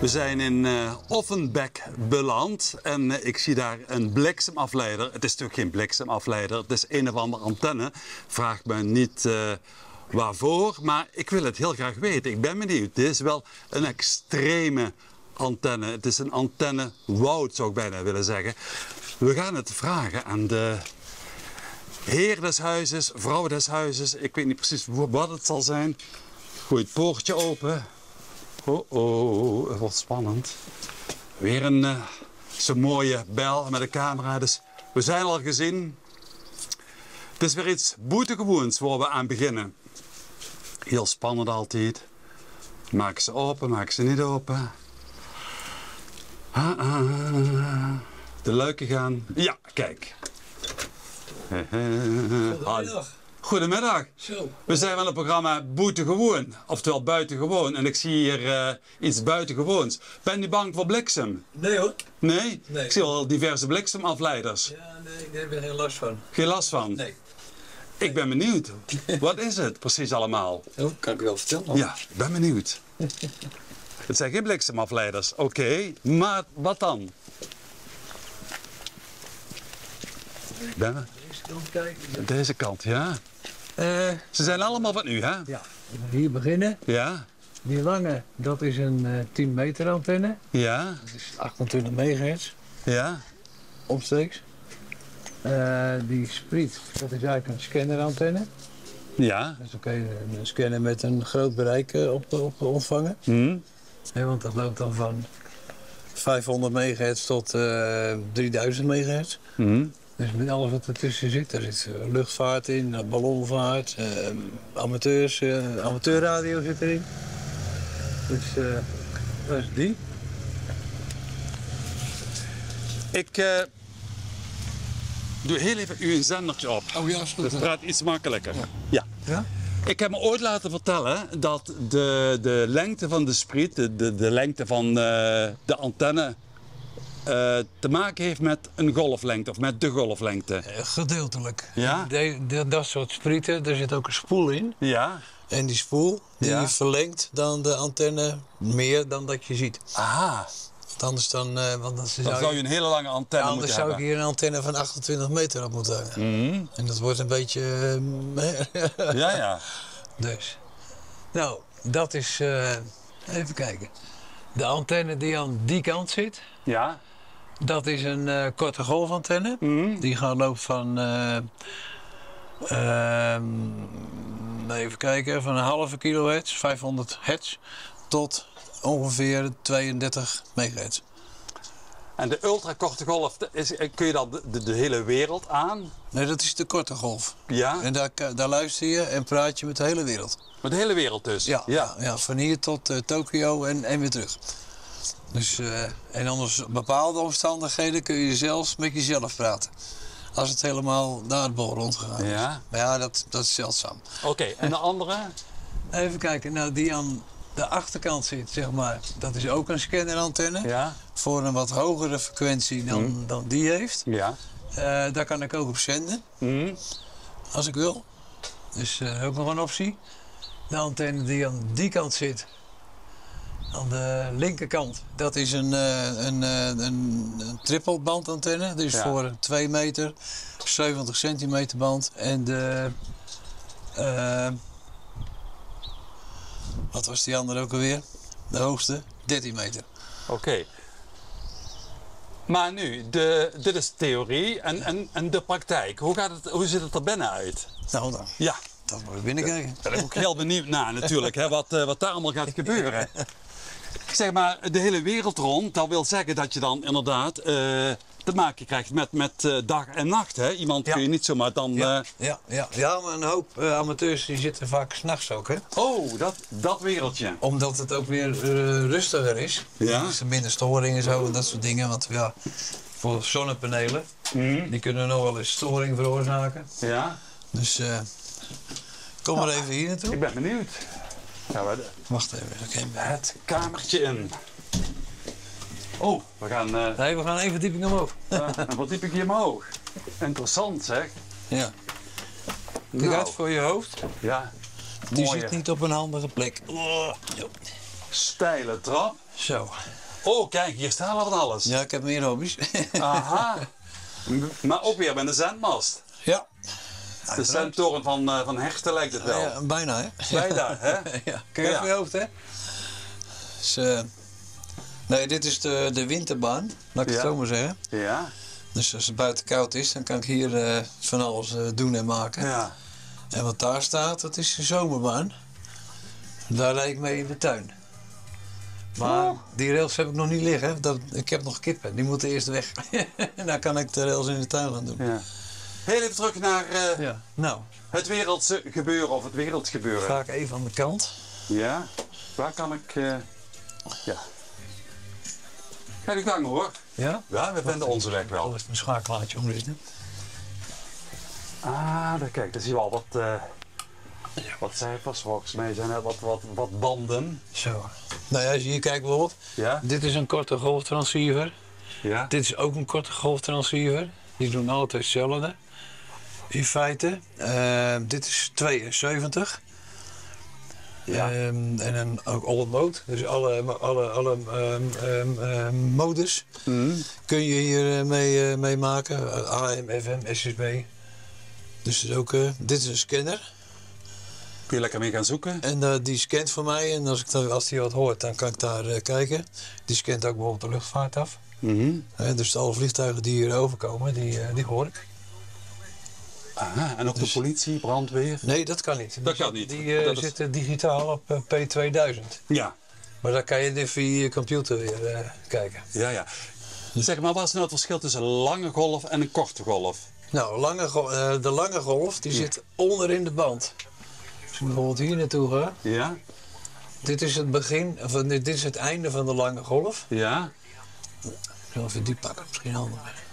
We zijn in Offenbach beland en ik zie daar een bliksemafleider. Het is natuurlijk geen bliksemafleider, het is een of andere antenne. Vraag me niet waarvoor, maar ik wil het heel graag weten. Ik ben benieuwd. Dit is wel een extreme antenne. Het is een antenne woud, zou ik bijna willen zeggen. We gaan het vragen aan de heer des huizes, vrouw des huizes. Ik weet niet precies wat het zal zijn. Gooi het poortje open. Oh, het wordt spannend. Weer een zo'n mooie bel met een camera. Dus we zijn al gezien. Het is weer iets buitengewoons waar we aan beginnen. Heel spannend altijd. Maak ze open, maak ze niet open. De luiken gaan. Ja, kijk. Goedemiddag. Goedemiddag. Zo. We zijn van het programma Buitengewoon, oftewel Buitengewoon. En ik zie hier iets buitengewoons. Ben je bang voor bliksem? Nee hoor. Nee? Nee. Ik zie al diverse bliksemafleiders. Ja, nee, daar heb ik geen last van. Geen last van? Nee. Ik ben benieuwd. Wat is het precies allemaal? Oh, kan ik wel vertellen. Ja, ik ben benieuwd. Het zijn geen bliksemafleiders. Oké, maar wat dan? Ik ben Deze kant kijken. deze kant, ja. Ze zijn allemaal van u, hè? Ja, hier beginnen. Ja, Die lange, dat is een 10 meter antenne. ja, Dat is 28 megahertz, ja. omstreeks. Die spriet, dat is eigenlijk een scannerantenne. Ja. Dus dan kun je een scanner met een groot bereik op ontvangen. Want dat loopt dan van 500 megahertz tot 3000 megahertz. Dus met alles wat ertussen zit, er zit luchtvaart in, ballonvaart, amateurradio zit erin. Dus dat is die. Ik doe heel even u een zendertje op. Oh ja, is goed. Dat praat iets makkelijker. Ja. Ja? Ik heb me ooit laten vertellen dat de lengte van de spriet, de lengte van de antenne, te maken heeft met een golflengte of met de golflengte. Gedeeltelijk. Ja? Dat soort sprieten, daar zit ook een spoel in. Ja. En die spoel die Ja. verlengt dan de antenne meer dan dat je ziet. Aha. Want anders dan, want dan Dan zou je een hele lange antenne anders moeten zou ik hebben. hier een antenne van 28 meter op moeten hangen. En dat wordt een beetje... Ja, ja. Dus. Nou, dat is... even kijken. De antenne die aan die kant zit, Ja. dat is een korte golfantenne. Die gaat lopen van... even kijken, van een halve kilohertz, 500 hertz, tot ongeveer 32 megahertz. En de ultrakorte golf, kun je dat de hele wereld aan? Nee, dat is de korte golf. Ja. En daar luister je en praat je met de hele wereld. Met de hele wereld dus? Ja, van hier tot Tokio en weer terug. Dus, en onder bepaalde omstandigheden kun je zelfs met jezelf praten. Als het helemaal naar het bol rondgegaan is. Ja. Maar ja, dat is zeldzaam. Oké, en de andere? Even kijken, nou die aan de achterkant zit, zeg maar. Dat is ook een scannerantenne. Ja. Voor een wat hogere frequentie dan die heeft. Ja. Daar kan ik ook op zenden. Als ik wil. Dus ook nog een optie. De antenne die aan die kant zit. Aan de linkerkant. Dat is een trippelbandantenne. Dus voor 2 meter, 70 centimeter band. En de... wat was die andere ook alweer? De hoogste, 13 meter. Oké. Maar nu, dit is theorie en de praktijk. Hoe ziet het er binnen uit? Nou dan, Ja. dat moet ik binnenkijken. Daar ben ik ook heel benieuwd naar natuurlijk, hè, wat daar allemaal gaat gebeuren. Ik zeg maar, de hele wereld rond, dat wil zeggen dat je dan inderdaad te maken krijgt met dag en nacht. Hè? Iemand kun je niet zomaar dan... Ja, maar een hoop amateurs die zitten vaak 's nachts ook, hè? Oh, dat wereldje. Omdat het ook weer rustiger is. Ja. Dus er minder storing en zo en dat soort dingen. Want ja, voor zonnepanelen, die kunnen nog wel eens storing veroorzaken. Ja. Dus kom maar even hier naartoe. Ik ben benieuwd. Wacht even, oké. Het kamertje in. Oh, we gaan Nee, we gaan één verdieping omhoog. een verdieping omhoog. Interessant zeg. Ja. Kijk uit voor je hoofd. Ja. Die Mooie, zit niet op een handige plek. Oh, steile trap. Zo. Oh, kijk, hier staan we van alles. Ja, ik heb meer hobby's. Aha. Maar ook weer met een zendmast. Ja. De zendtoren van Hechten lijkt het wel. Ja, bijna, hè? Bijna, hè? Ja. Kun je even je hoofd, hè? Dus, nee, dit is de winterbaan, laat ik het zo maar zeggen. Ja. Dus als het buiten koud is, dan kan ik hier van alles doen en maken. Ja. En wat daar staat, dat is de zomerbaan. Daar rijd ik mee in de tuin. Maar die rails heb ik nog niet liggen. Ik heb nog kippen, die moeten eerst weg. En dan kan ik de rails in de tuin gaan doen. Ja. Heel even terug naar Ja, nou, het wereldse gebeuren of het wereldgebeuren. ga ik even aan de kant. Ja, waar kan ik... ja. Ga je gang hoor. Ja? Ja, we vinden onze weg wel. Zal even een schakelaartje omzetten. Ah, daar kijk, daar zien we al wat cijfers. Volgens mij zijn er wat banden. Zo. Nou ja, als je hier kijkt bijvoorbeeld. Ja? Dit is een korte golftransceiver. Ja? Dit is ook een korte golftransceiver. Die doen altijd hetzelfde. In feite. Dit is 72. Ja. En dan ook all mode. Dus alle modus kun je hier mee maken. AM, FM, SSB. Dus het is ook, dit is een scanner. Kun je lekker mee gaan zoeken? En die scant voor mij. En als die wat hoort, dan kan ik daar kijken. Die scant ook bijvoorbeeld de luchtvaart af. Dus alle vliegtuigen die hier overkomen, die hoor ik. Aha, en ook de politie, brandweer? Nee, dat kan niet. Dat kan niet. Die zitten digitaal op P2000. Ja. Maar dan kan je via je computer weer kijken. Ja, ja. Zeg maar, wat is nou het verschil tussen een lange golf en een korte golf? Nou, de lange golf die zit onderin de band. Als ik bijvoorbeeld hier naartoe ga. Ja. Dit is het begin, dit is het einde van de lange golf. Ja. Ik zal even die pakken, misschien handiger.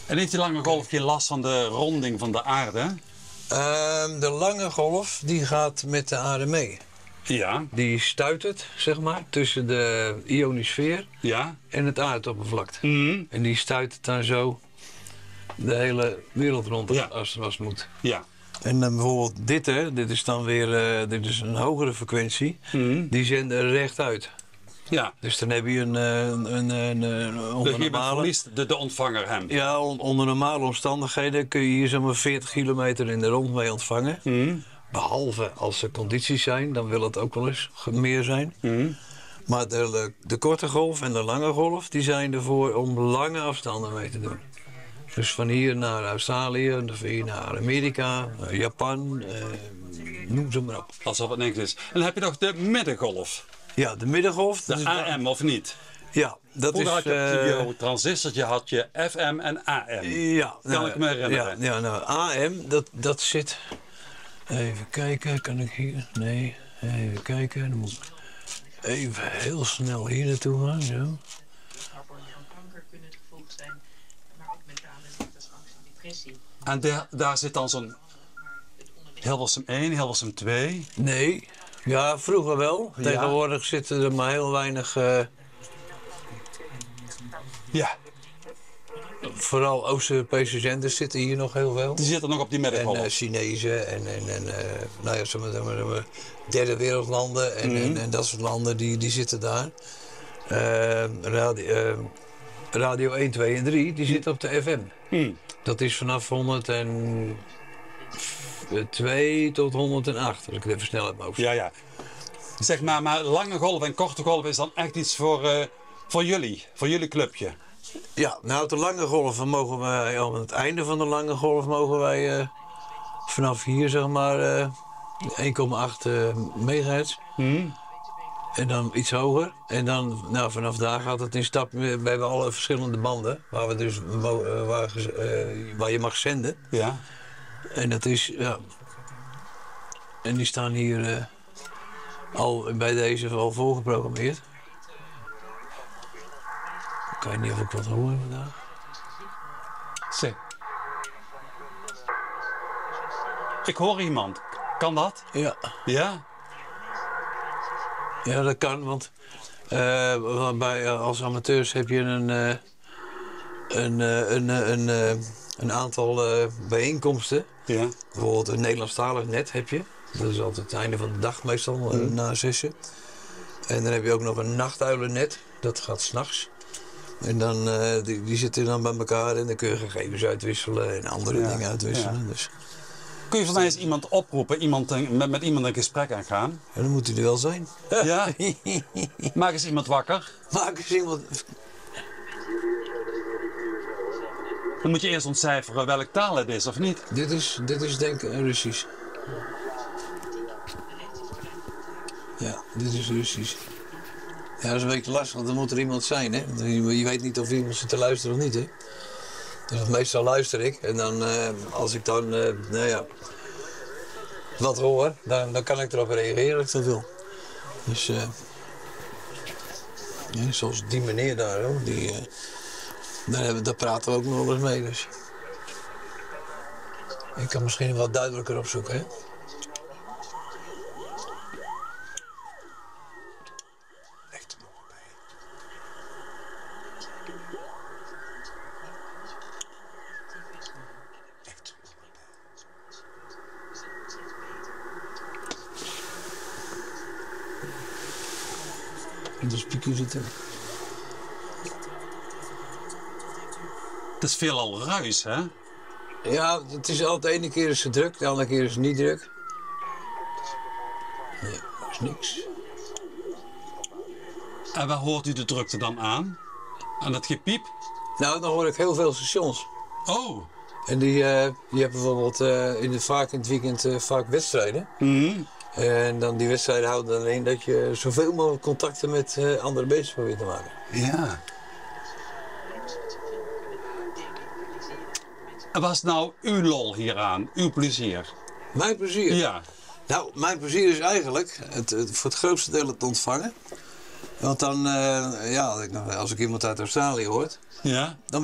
En heeft die lange golf geen last van de ronding van de aarde? De lange golf die gaat met de aarde mee. Ja. Die stuitert, zeg maar, tussen de ionosfeer Ja. en het aardoppervlakte. Mhm. En die stuitert dan zo de hele wereld rond Ja. als het moet. Ja. En dan bijvoorbeeld dit, hè, dit is dan weer dit is een hogere frequentie. Mhm. Die zenden rechtuit. Ja. Dus dan heb je Dus je verliest de ontvanger hem. Ja, onder normale omstandigheden kun je hier zomaar 40 kilometer in de rond mee ontvangen. Mhm. Behalve als er condities zijn, dan wil het ook wel eens meer zijn. Mhm. Maar de korte golf en de lange golf, die zijn ervoor om lange afstanden mee te doen. Dus van hier naar Australië, van hier naar Amerika, Japan, noem ze maar op. Alsof het niks is. En dan heb je nog de middengolf. Ja, de middengolf. De dus AM of niet? ja, dat Vroeger is... had je op je transistortje had je FM en AM. ja, Kan ik me herinneren. Ja, nou, AM, dat zit... Even kijken, kan ik hier... Nee, even kijken. Dan moet ik even heel snel hier naartoe gaan, zo. Hormonen van kanker kunnen het gevolg zijn, maar ook mentale ziektes, angst en depressie. En daar zit dan zo'n Hilversum 1, Hilversum 2. Nee, ja, vroeger wel. Ja. Tegenwoordig zitten er maar heel weinig... Ja. Vooral Oost-Europese zenders zitten hier nog heel veel. Die zitten nog op die middengolf. En Chinezen en nou ja, zeg maar, derde wereldlanden en dat soort landen die zitten daar. Radio 1, 2 en 3 die zitten op de FM. Dat is vanaf 102 tot 108, als ik het even snel uit mijn hoofd. Ja, ja. Zeg maar lange golf en korte golf is dan echt iets voor jullie clubje. Ja, nou op de lange golven mogen wij, aan het einde van de lange golf mogen wij vanaf hier zeg maar 1,8 megahertz. En dan iets hoger. En dan nou, vanaf daar gaat het in stap. We hebben alle verschillende banden waar we dus waar je mag zenden. Ja. En dat is ja. En die staan hier al bij deze al voorgeprogrammeerd. Ik weet niet of ik wat hoor vandaag. Zeg. Ik hoor iemand. Kan dat? Ja. Ja? Ja, dat kan, want als amateurs heb je een aantal bijeenkomsten. Ja. Bijvoorbeeld een Nederlandstalig net heb je. Dat is altijd het einde van de dag meestal, na 6. En dan heb je ook nog een nachtuilennet. Dat gaat 's nachts. En dan, die zitten dan bij elkaar en dan kun je gegevens uitwisselen en andere dingen uitwisselen. Ja. Dus, Kun je voor mij eens iemand oproepen, met iemand een gesprek aangaan? ja, dan moet hij er wel zijn. Ja? Maak eens iemand wakker. Maak eens iemand... Dan moet je eerst ontcijferen welke taal het is, of niet? Dit is denk ik Russisch. Ja, dit is Russisch. Ja, dat is een beetje lastig, want dan moet er iemand zijn, hè. Je weet niet of iemand zit te luisteren of niet, hè. Dus meestal luister ik en dan, als ik dan, wat hoor, dan kan ik erop reageren als ik dat wil. Dus, ja, zoals die meneer daar, hoor, daar praten we ook nog wel eens mee, dus. Ik kan misschien wat duidelijker opzoeken, hè. De speaker zitten. Het is veelal ruis, hè? Ja, het is altijd de ene keer is het druk, de andere keer is het niet druk. Nee, er is niks. En waar hoort u de drukte dan aan? Aan het gepiep? Nou, dan hoor ik heel veel stations. Oh. En die hebben bijvoorbeeld vaak in het weekend vaak wedstrijden. Mhm. En dan die wedstrijden houden dan in dat je zoveel mogelijk contacten met andere mensen probeert te maken. Ja. En was nou uw lol hieraan? Uw plezier? Mijn plezier? Ja. Nou, mijn plezier is eigenlijk voor het grootste deel het ontvangen. Want dan, als ik iemand uit Australië hoort, Ja? dan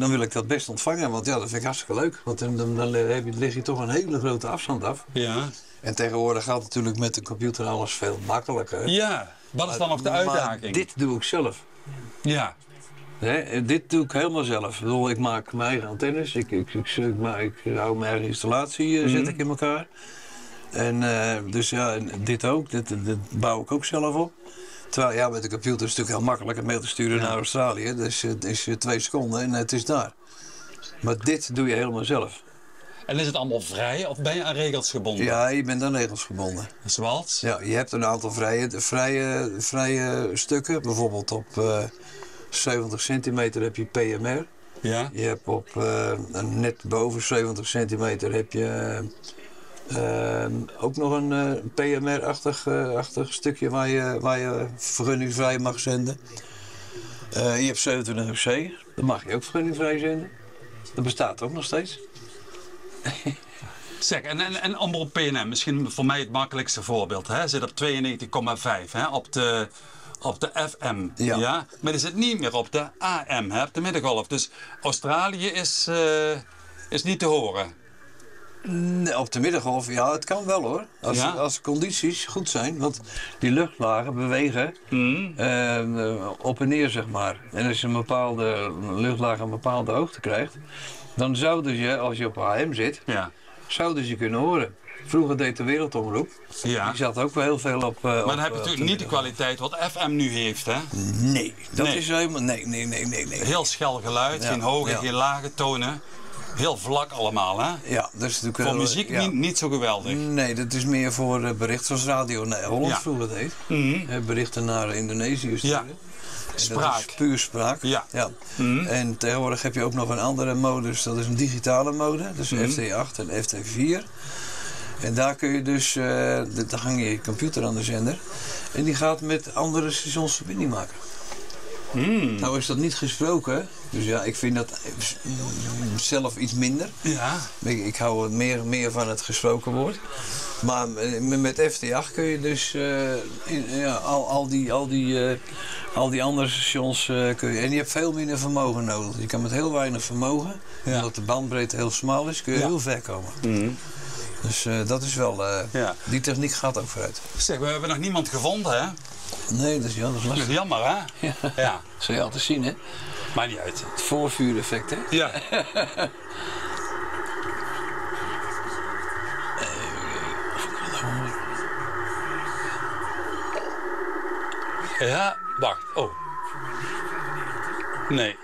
wil ik dat best ontvangen. Want ja, dat vind ik hartstikke leuk. Want dan lig je toch een hele grote afstand af. Ja. En tegenwoordig gaat natuurlijk met de computer alles veel makkelijker. Ja. Wat is dan nog de uitdaging? Maar dit doe ik zelf. Ja. Dit doe ik helemaal zelf. Ik bedoel, ik maak mijn eigen antennes. Ik hou mijn eigen installatie, zet ik in elkaar. En dus ja, dit ook. Dit bouw ik ook zelf op. Terwijl ja, met de computer is het natuurlijk heel makkelijk een mail te sturen naar Australië. Dus het is 2 seconden en het is daar. Maar dit doe je helemaal zelf. En is het allemaal vrij of ben je aan regels gebonden? Ja, je bent aan regels gebonden. Zoals? Ja, je hebt een aantal vrije stukken. Bijvoorbeeld op 70 centimeter heb je PMR. Ja. Je hebt op net boven 70 centimeter heb je ook nog een PMR-achtig stukje waar je vergunningsvrij mag zenden. Je hebt 27 UC, dat mag je ook vergunningsvrij zenden. Dat bestaat ook nog steeds. Zeg, en Omroep PNM, misschien voor mij het makkelijkste voorbeeld, hè? Zit op 92,5 hè? Op de FM, ja. Maar is het niet meer op de AM, hè? Op de middengolf. Dus Australië is niet te horen. Nee, op de middengolf, ja, het kan wel hoor. Als de condities goed zijn, want die luchtlagen bewegen op en neer, zeg maar. En als je een bepaalde luchtlaag een bepaalde hoogte krijgt, dan zouden je, als je op AM zit, zouden ze kunnen horen. Vroeger deed de Wereldomroep. Ja. Die zat ook wel heel veel op. Maar dan heb je natuurlijk niet de kwaliteit wat FM nu heeft, hè? Nee, dat is helemaal. Nee. Heel schel geluid, geen hoge, geen lage tonen. Heel vlak allemaal, hè? Ja, dat is natuurlijk voor muziek niet zo geweldig. Nee, dat is meer voor bericht zoals Radio Holland vroeger deed. Berichten naar Indonesië sturen. Ja. Spraak. Dat is puur spraak. Ja. En tegenwoordig heb je ook nog een andere modus, dat is een digitale mode. Dat is FT8 en FT4. En daar kun je dus, dan hang je je computer aan de zender. En die gaat met andere stations verbinding maken. Nou is dat niet gesproken, dus ja, ik vind dat zelf iets minder. Ja. Ik hou meer van het gesproken woord. Maar met FT8 kun je dus al die andere stations kun je. En je hebt veel minder vermogen nodig. Je kan met heel weinig vermogen, omdat de bandbreedte heel smal is, kun je heel ver komen. Dus dat is wel, die techniek gaat ook vooruit. Zeg, we hebben nog niemand gevonden, hè? Nee, dat is lastig. Dat is jammer, hè? Ja. Zul je altijd zien, hè? Maakt niet uit. Het voorvuureffect, hè? Ja. Ja, wacht. Oh. Nee.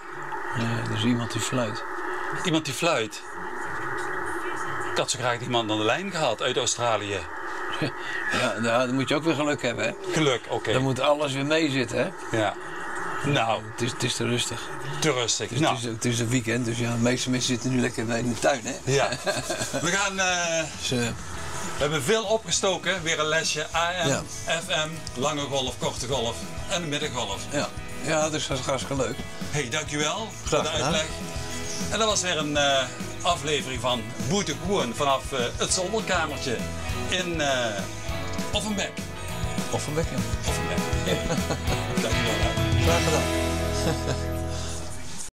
Nee, er is iemand die fluit. Iemand die fluit. Ik had zo graag iemand aan de lijn gehad uit Australië. Ja, dan moet je ook weer geluk hebben, hè? Geluk, oké. Dan moet alles weer meezitten, hè? Ja. Nou, Het is te rustig. te rustig. Nou, Het is een weekend, dus ja, de meeste mensen zitten nu lekker in de tuin, hè? ja. We gaan... Dus, We hebben veel opgestoken. Weer een lesje AM, Ja. FM, lange golf, korte golf en de middengolf. ja, dus dat is hartstikke leuk. Hey, dankjewel voor Graag de gedaan. uitleg. En dat was weer een aflevering van Boete Koen vanaf het zolderkamertje in Offenbek. Of een bekje. Offenbek. Dankjewel. Hè. Graag gedaan.